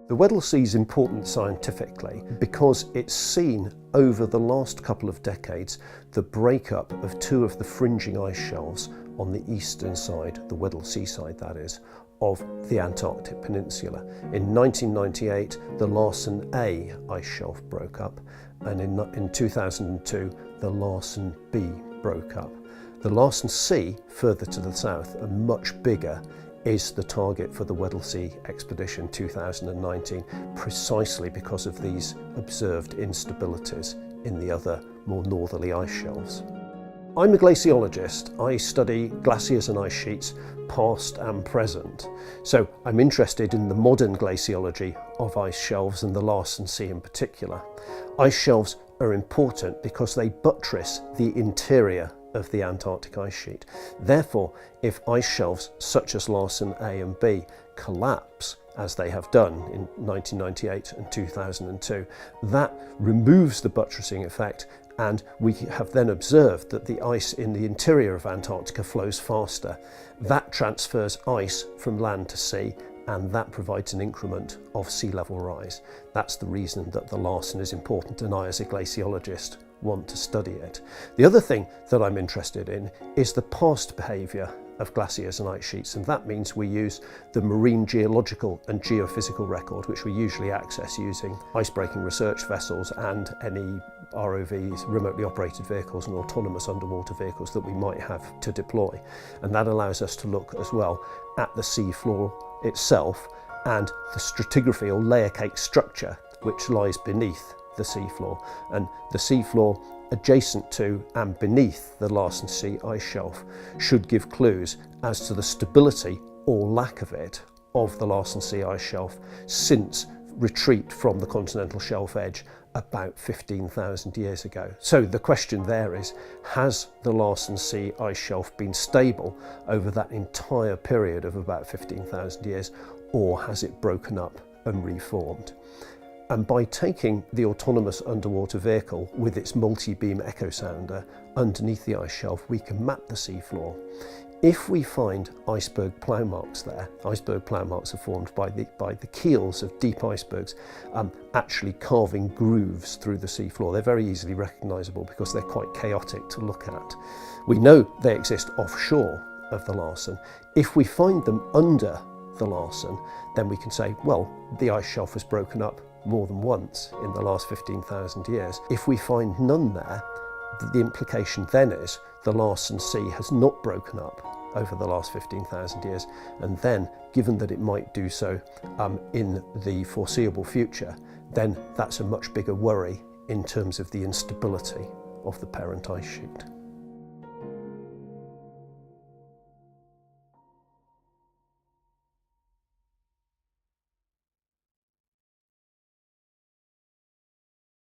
The Weddell Sea is important scientifically because it's seen over the last couple of decades the breakup of two of the fringing ice shelves on the eastern side, the Weddell Sea side that is, of the Antarctic Peninsula. In 1998, the Larsen A ice shelf broke up, and in 2002, the Larsen B broke up. The Larsen C, further to the south and much bigger, is the target for the Weddell Sea Expedition 2019, precisely because of these observed instabilities in the other more northerly ice shelves. I'm a glaciologist. I study glaciers and ice sheets, past and present. So I'm interested in the modern glaciology of ice shelves and the Larsen Sea in particular. Ice shelves are important because they buttress the interior of the Antarctic ice sheet. Therefore, if ice shelves such as Larsen A and B collapse, as they have done in 1998 and 2002, that removes the buttressing effect, and we have then observed that the ice in the interior of Antarctica flows faster. That transfers ice from land to sea, and that provides an increment of sea level rise. That's the reason that the Larsen is important, and I, as a glaciologist, want to study it. The other thing that I'm interested in is the past behaviour of glaciers and ice sheets, and that means we use the marine geological and geophysical record, which we usually access using icebreaking research vessels and any ROVs, remotely operated vehicles, and autonomous underwater vehicles that we might have to deploy. And that allows us to look as well at the sea floor itself and the stratigraphy or layer cake structure which lies beneath the seafloor, and the seafloor adjacent to and beneath the Larsen Sea ice shelf should give clues as to the stability or lack of it of the Larsen Sea ice shelf since retreat from the continental shelf edge about 15,000 years ago. So the question there is, has the Larsen Sea ice shelf been stable over that entire period of about 15,000 years, or has it broken up and reformed? And by taking the autonomous underwater vehicle with its multi-beam echo sounder underneath the ice shelf, we can map the seafloor. If we find iceberg plough marks there, iceberg plough marks are formed by the keels of deep icebergs actually carving grooves through the seafloor. They're very easily recognisable because they're quite chaotic to look at. We know they exist offshore of the Larsen. If we find them under the Larsen, then we can say, well, the ice shelf was broken up more than once in the last 15,000 years. If we find none there, the implication then is the Larsen Sea has not broken up over the last 15,000 years, and then, given that it might do so in the foreseeable future, then that's a much bigger worry in terms of the instability of the parent ice sheet.